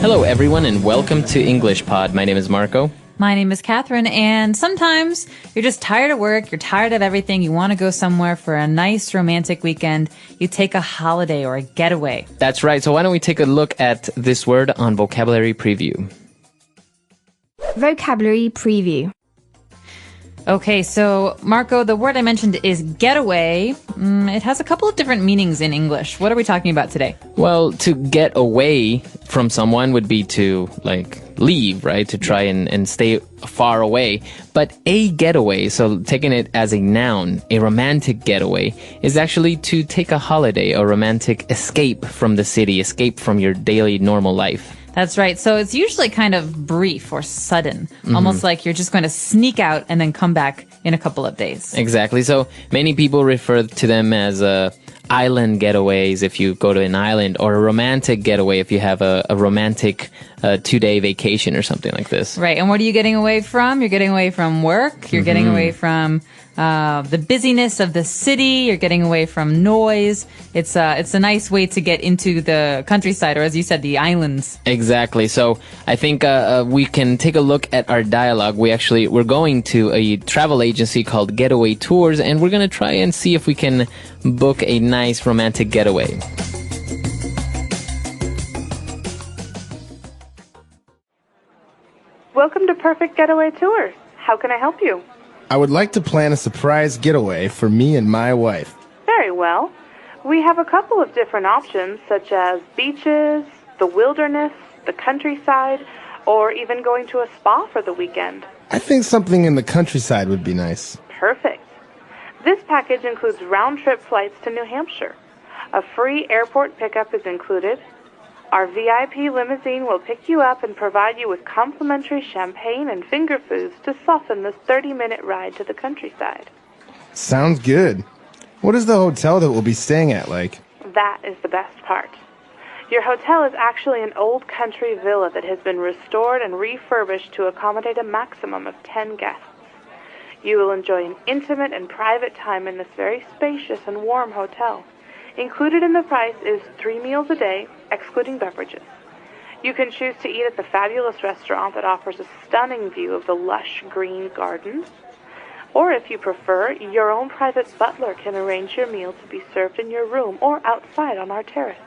Hello, everyone, and welcome to English Pod. My name is Marco. My name is Catherine, and sometimes you're just tired of work, you're tired of everything, you want to go somewhere for a nice romantic weekend, you take a holiday or a getaway. That's right, so why don't we take a look at this word on Vocabulary Preview. Vocabulary Preview. Okay, so Marco, the word I mentioned is getaway. It has a couple of different meanings in English. What are we talking about today? Well, to get away from someone would be to, leave, right? To try and stay far away. But a getaway, so taking it as a noun, a romantic getaway, is actually to take a holiday, a romantic escape from the city, escape from your daily normal life. That's right. So it's usually kind of brief or sudden, almost like you're just going to sneak out and then come back in a couple of days. Exactly. So many people refer to them as island getaways if you go to an island, or a romantic getaway if you have a romantic 2-day vacation or something like this. Right. And what are you getting away from? You're getting away from work. You're getting away from the busyness of the city. You're getting away from noise. It's a nice way to get into the countryside, or as you said, the islands. Exactly. So I think we can take a look at our dialogue. We're going to a travel agency called Getaway Tours, and we're going to try and see if we can book a nice romantic getaway. Welcome to Perfect Getaway Tours. How can I help you? I would like to plan a surprise getaway for me and my wife. Very well. We have a couple of different options, such as beaches, the wilderness, the countryside, or even going to a spa for the weekend. I think something in the countryside would be nice. Perfect. This package includes round-trip flights to New Hampshire. A free airport pickup is included. Our VIP limousine will pick you up and provide you with complimentary champagne and finger foods to soften this 30-minute ride to the countryside. Sounds good. What is the hotel that we'll be staying at like? That is the best part. Your hotel is actually an old country villa that has been restored and refurbished to accommodate a maximum of 10 guests. You will enjoy an intimate and private time in this very spacious and warm hotel. Included in the price is 3 meals a day, excluding beverages. You can choose to eat at the fabulous restaurant that offers a stunning view of the lush green gardens. Or if you prefer, your own private butler can arrange your meal to be served in your room or outside on our terrace.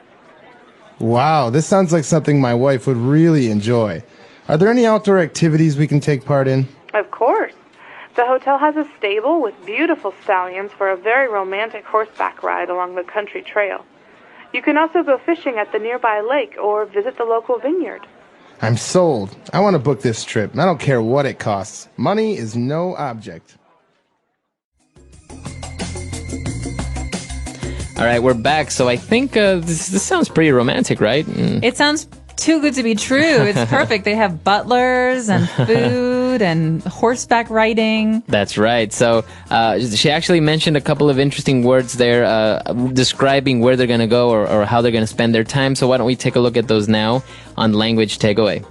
Wow, this sounds like something my wife would really enjoy. Are there any outdoor activities we can take part in? Of course. The hotel has a stable with beautiful stallions for a very romantic horseback ride along the country trail. You can also go fishing at the nearby lake or visit the local vineyard. I'm sold. I want to book this trip, and I don't care what it costs. Money is no object. All right, we're back. So I think this sounds pretty romantic, right? It sounds too good to be true. It's perfect. They have butlers and food and horseback riding. That's right. So she actually mentioned a couple of interesting words there describing where they're going to go or how they're going to spend their time. So why don't we take a look at those now on Language Takeaway.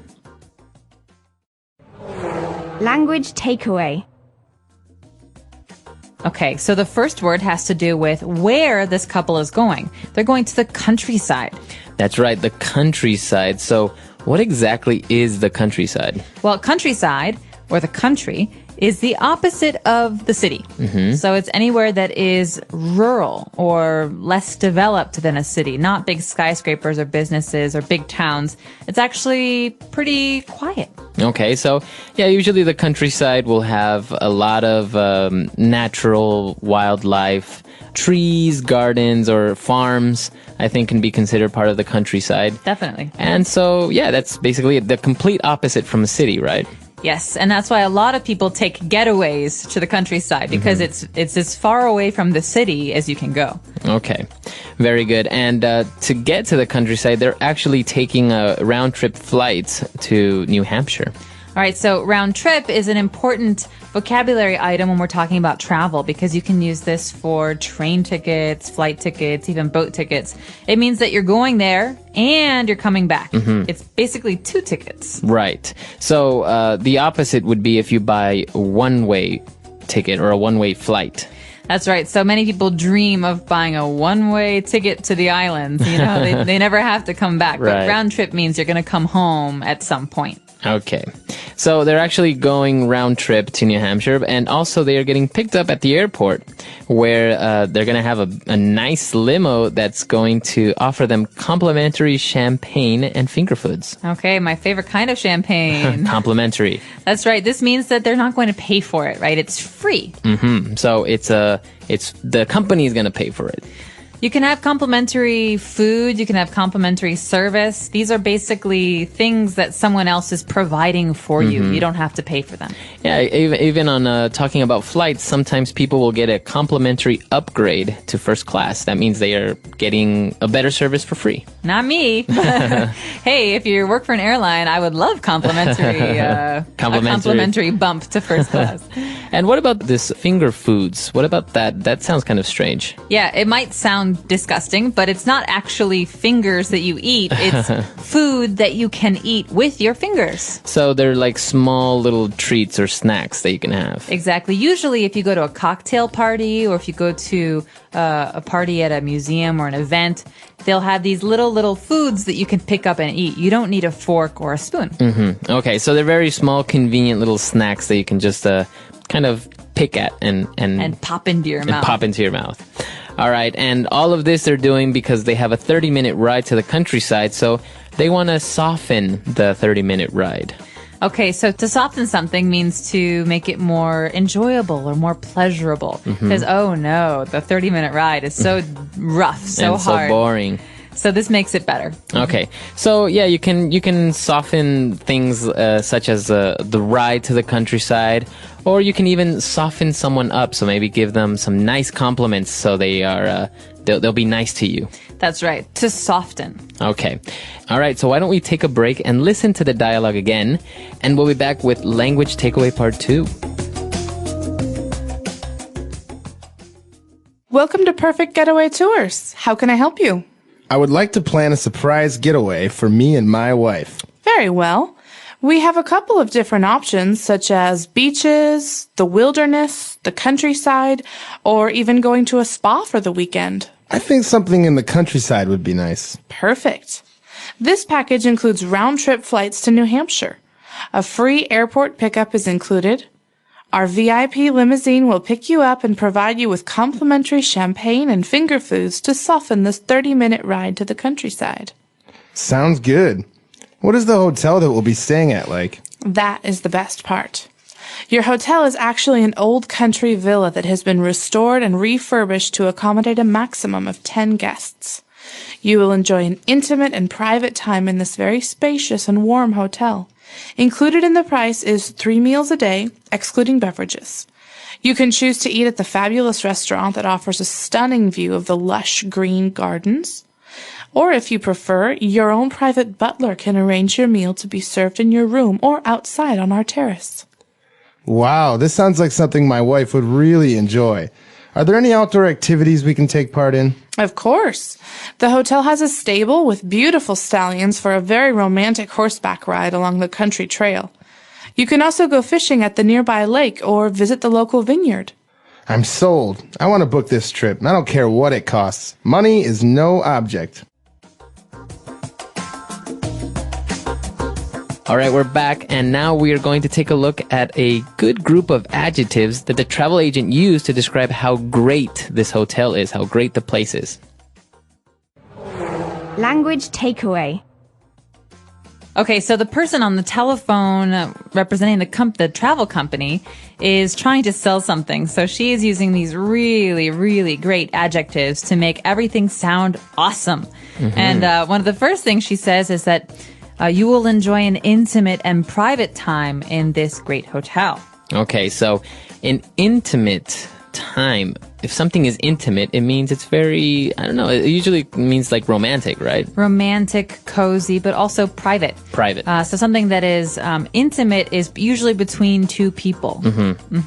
Language Takeaway. Okay, so the first word has to do with where this couple is going. They're going to the countryside. That's right, the countryside. So what exactly is the countryside? Well, countryside, or the country, is the opposite of the city. So it's anywhere that is rural or less developed than a city, not big skyscrapers or businesses or big towns. It's actually pretty quiet. Okay, so yeah, usually the countryside will have a lot of natural wildlife, trees, gardens, or farms, I think can be considered part of the countryside. Definitely. And so, yeah, that's basically the complete opposite from a city, right? Yes, and that's why a lot of people take getaways to the countryside because it's as far away from the city as you can go. Okay, very good. And to get to the countryside, they're actually taking a round-trip flight to New Hampshire. All right, so round trip is an important vocabulary item when we're talking about travel because you can use this for train tickets, flight tickets, even boat tickets. It means that you're going there and you're coming back. It's basically 2 tickets. Right. So the opposite would be if you buy a one-way ticket or a one-way flight. That's right. So many people dream of buying a one-way ticket to the islands. You know, they never have to come back. Right. But round trip means you're going to come home at some point. Okay. So they're actually going round trip to New Hampshire, and also they are getting picked up at the airport where they're going to have a nice limo that's going to offer them complimentary champagne and finger foods. Okay, my favorite kind of champagne. Complimentary. That's right. This means that they're not going to pay for it, right? It's free. So it's the company is going to pay for it. You can have complimentary food. You can have complimentary service. These are basically things that someone else is providing for you. You don't have to pay for them. Yeah, even on talking about flights, sometimes people will get a complimentary upgrade to first class. That means they are getting a better service for free. Not me. Hey, if you work for an airline, I would love a complimentary bump to first class. And what about this finger foods? What about that? That sounds kind of strange. Yeah, it might sound disgusting, but it's not actually fingers that you eat. It's food that you can eat with your fingers. So they're like small little treats or snacks that you can have. Exactly. Usually if you go to a cocktail party or if you go to a party at a museum or an event, they'll have these little foods that you can pick up and eat. You don't need a fork or a spoon. Okay, so they're very small, convenient little snacks that you can just kind of pick at and pop into your mouth. Pop into your mouth. All right, and all of this they're doing because they have a 30-minute ride to the countryside, so they want to soften the 30-minute ride. Okay, so to soften something means to make it more enjoyable or more pleasurable. Because, oh no, the 30-minute ride is so rough, so and hard. So boring. So this makes it better. Okay. So yeah, you can soften things such as the ride to the countryside, or you can even soften someone up. So maybe give them some nice compliments so they'll be nice to you. That's right. To soften. Okay. All right. So why don't we take a break and listen to the dialogue again, and we'll be back with language takeaway part 2. Welcome to Perfect Getaway Tours. How can I help you? I would like to plan a surprise getaway for me and my wife. Very well. We have a couple of different options, such as beaches, the wilderness, the countryside, or even going to a spa for the weekend. I think something in the countryside would be nice. Perfect. This package includes round-trip flights to New Hampshire. A free airport pickup is included. Our VIP limousine will pick you up and provide you with complimentary champagne and finger foods to soften this 30-minute ride to the countryside. Sounds good. What is the hotel that we'll be staying at like? That is the best part. Your hotel is actually an old country villa that has been restored and refurbished to accommodate a maximum of 10 guests. You will enjoy an intimate and private time in this very spacious and warm hotel. Included in the price is 3 meals a day, excluding beverages. You can choose to eat at the fabulous restaurant that offers a stunning view of the lush green gardens. Or if you prefer, your own private butler can arrange your meal to be served in your room or outside on our terrace. Wow, this sounds like something my wife would really enjoy. Are there any outdoor activities we can take part in? Of course. The hotel has a stable with beautiful stallions for a very romantic horseback ride along the country trail. You can also go fishing at the nearby lake or visit the local vineyard. I'm sold. I want to book this trip. I don't care what it costs. Money is no object. All right, we're back, and now we are going to take a look at a good group of adjectives that the travel agent used to describe how great this hotel is, how great the place is. Language takeaway. Okay, so the person on the telephone representing the travel company is trying to sell something. So she is using these really, really great adjectives to make everything sound awesome. And one of the first things she says is that you will enjoy an intimate and private time in this great hotel. Okay, so an intimate time. If something is intimate, it means it's very, I don't know, it usually means like romantic, right? Romantic, cozy, but also private. Private. So something that is intimate is usually between two people.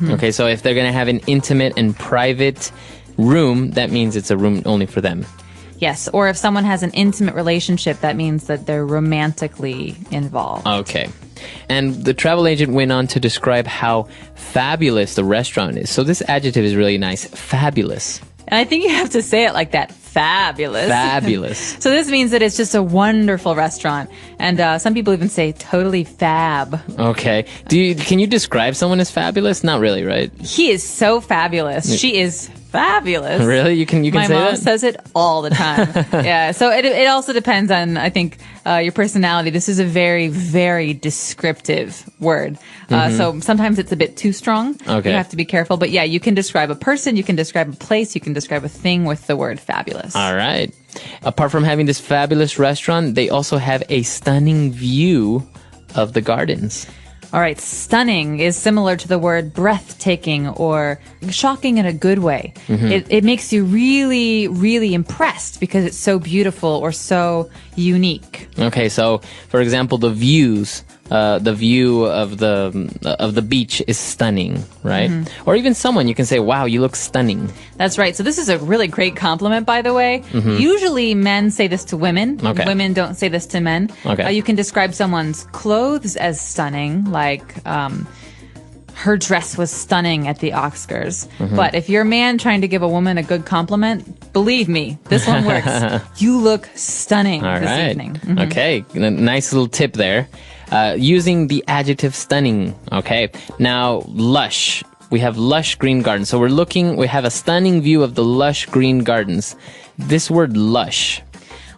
Okay, so if they're going to have an intimate and private room, that means it's a room only for them. Yes, or if someone has an intimate relationship, that means that they're romantically involved. Okay. And the travel agent went on to describe how fabulous the restaurant is. So this adjective is really nice. Fabulous. And I think you have to say it like that. Fabulous. Fabulous. So this means that it's just a wonderful restaurant. And some people even say totally fab. Okay. Can you describe someone as fabulous? Not really, right? He is so fabulous. She is fabulous. Really? You can My say mom that? says it all the time. Yeah. So it also depends on, I think, your personality. This is a very, very descriptive word. So sometimes it's a bit too strong. Okay. You have to be careful. But yeah, you can describe a person, you can describe a place, you can describe a thing with the word fabulous. All right. Apart from having this fabulous restaurant, they also have a stunning view of the gardens. All right, stunning is similar to the word breathtaking or shocking in a good way. It makes you really, really impressed because it's so beautiful or so unique. Okay, so for example, the view of the beach is stunning, right? Or even someone, you can say, "Wow, you look stunning." That's right. So this is a really great compliment, by the way. Usually men say this to women. Okay. Women don't say this to men. Okay. You can describe someone's clothes as stunning, like her dress was stunning at the Oscars. But if you're a man trying to give a woman a good compliment, believe me, this one works. You look stunning this evening. Okay, nice little tip there. Using the adjective stunning. Okay, now lush. We have lush green gardens. So we have a stunning view of the lush green gardens. This word lush.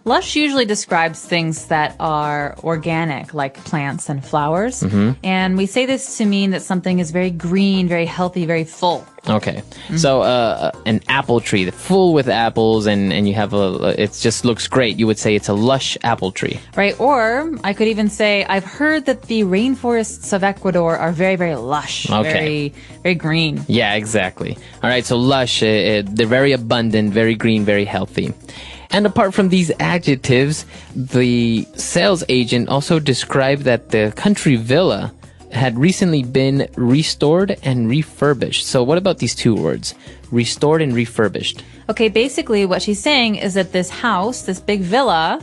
Lush usually describes things that are organic, like plants and flowers. And we say this to mean that something is very green, very healthy, very full. Okay. So an apple tree full with apples and you have it just looks great. You would say it's a lush apple tree. Right. Or I could even say, I've heard that the rainforests of Ecuador are very, very lush. Okay. Very, very green. Yeah, exactly. All right. So lush, they're very abundant, very green, very healthy. And apart from these adjectives, the sales agent also described that the country villa had recently been restored and refurbished. So what about these two words? Restored and refurbished. Okay, basically what she's saying is that this house, this big villa,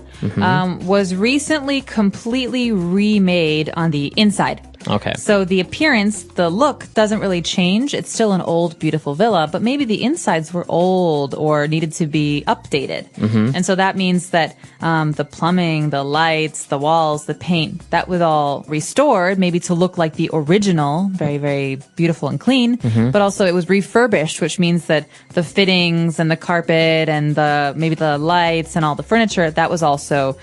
was recently completely remade on the inside. Okay. So the appearance, the look doesn't really change. It's still an old, beautiful villa, but maybe the insides were old or needed to be updated. And so that means that the plumbing, the lights, the walls, the paint, that was all restored, maybe to look like the original, very, very beautiful and clean. But also it was refurbished, which means that the fittings and the carpet and maybe the lights and all the furniture, that was also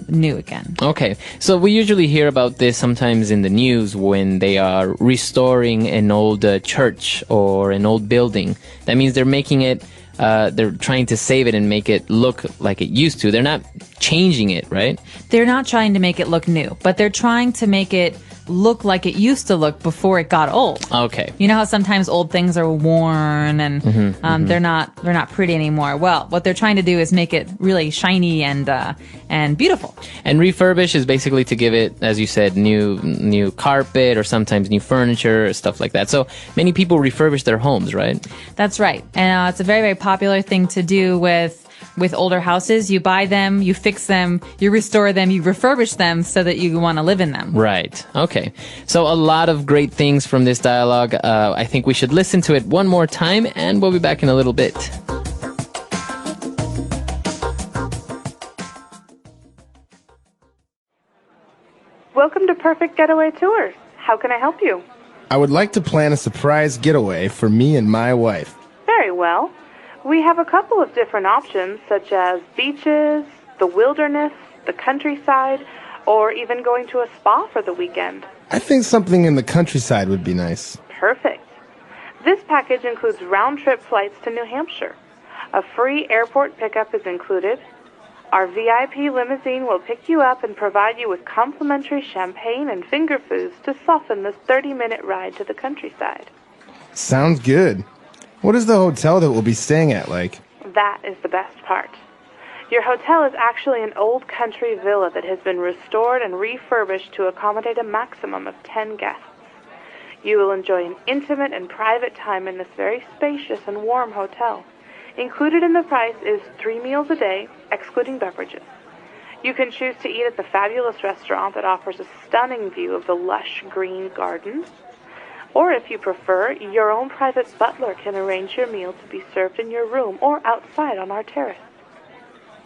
new again. Okay. So we usually hear about this sometimes in the news when they are restoring an old church or an old building. That means they're making it, they're trying to save it and make it look like it used to. They're not changing it, right? They're not trying to make it look new, but they're trying to make it look like it used to look before it got old. Okay. You know how sometimes old things are worn and they're not pretty anymore. Well, what they're trying to do is make it really shiny and beautiful. And refurbish is basically to give it, as you said, new carpet or sometimes new furniture or stuff like that. So many people refurbish their homes, right? That's right. And it's a very, very popular thing to do with older houses. You buy them, you fix them, you restore them, you refurbish them so that you want to live in them. Right. Okay. So a lot of great things from this dialogue. I think we should listen to it one more time and we'll be back in a little bit. Welcome to Perfect Getaway Tours. How can I help you? I would like to plan a surprise getaway for me and my wife. Very well. We have a couple of different options, such as beaches, the wilderness, the countryside, or even going to a spa for the weekend. I think something in the countryside would be nice. Perfect. This package includes round-trip flights to New Hampshire. A free airport pickup is included. Our VIP limousine will pick you up and provide you with complimentary champagne and finger foods to soften this 30-minute ride to the countryside. Sounds good. What is the hotel that we'll be staying at like? That is the best part. Your hotel is actually an old country villa that has been restored and refurbished to accommodate a maximum of 10 guests. You will enjoy an intimate and private time in this very spacious and warm hotel. Included in the price is 3 meals a day, excluding beverages. You can choose to eat at the fabulous restaurant that offers a stunning view of the lush green gardens. Or if you prefer, your own private butler can arrange your meal to be served in your room or outside on our terrace.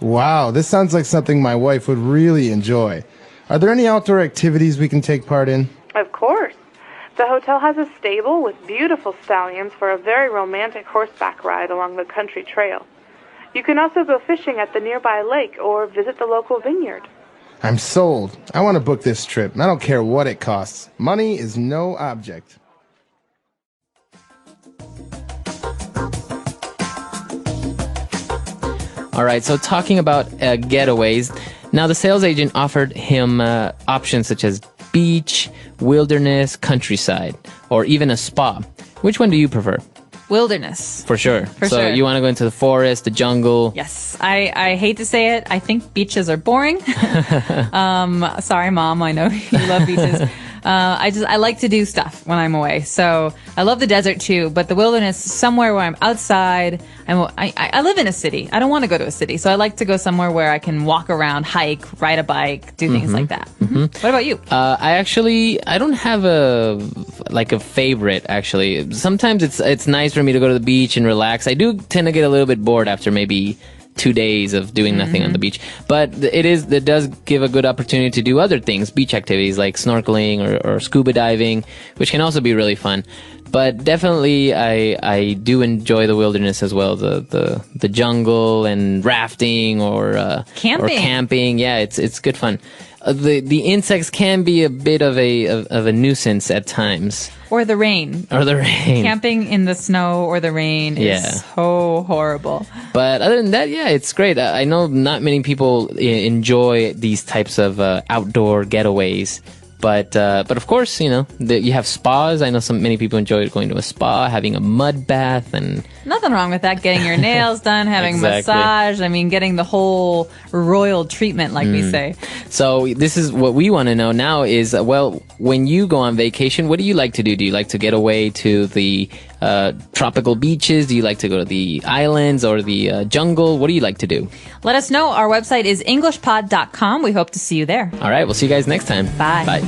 Wow, this sounds like something my wife would really enjoy. Are there any outdoor activities we can take part in? Of course. The hotel has a stable with beautiful stallions for a very romantic horseback ride along the country trail. You can also go fishing at the nearby lake or visit the local vineyard. I'm sold. I want to book this trip. I don't care what it costs. Money is no object. All right, so talking about getaways, now the sales agent offered him options such as beach, wilderness, countryside, or even a spa. Which one do you prefer? Wilderness. For sure. So sure. you want to go into the forest, the jungle? Yes. I hate to say it. I think beaches are boring. Sorry, Mom. I know you love beaches. I like to do stuff when I'm away. So I love the desert too, but the wilderness, somewhere where I'm outside. I live in a city. I don't want to go to a city. So I like to go somewhere where I can walk around, hike, ride a bike, do things like that. What about you? I don't have a favorite actually. Sometimes it's nice for me to go to the beach and relax. I do tend to get a little bit bored after maybe 2 days of doing nothing on the beach, but it does give a good opportunity to do other things, beach activities like snorkeling or scuba diving, which can also be really fun. But definitely I do enjoy the wilderness as well, the jungle and rafting or camping. Yeah, it's good fun. The insects can be a bit of a nuisance at times. Or the rain. Camping in the snow or the rain is so horrible. But other than that, yeah, it's great. I know not many people enjoy these types of outdoor getaways. But of course, you have spas. I know many people enjoy going to a spa, having a mud bath, and nothing wrong with that. Getting your nails done, having a massage. I mean, getting the whole royal treatment, like we say. So this is what we want to know now is, when you go on vacation, what do you like to do? Do you like to get away to the tropical beaches? Do you like to go to the islands or the jungle? What do you like to do? Let us know. Our website is EnglishPod365.com. We hope to see you there. All right, we'll see you guys next time. Bye. Bye.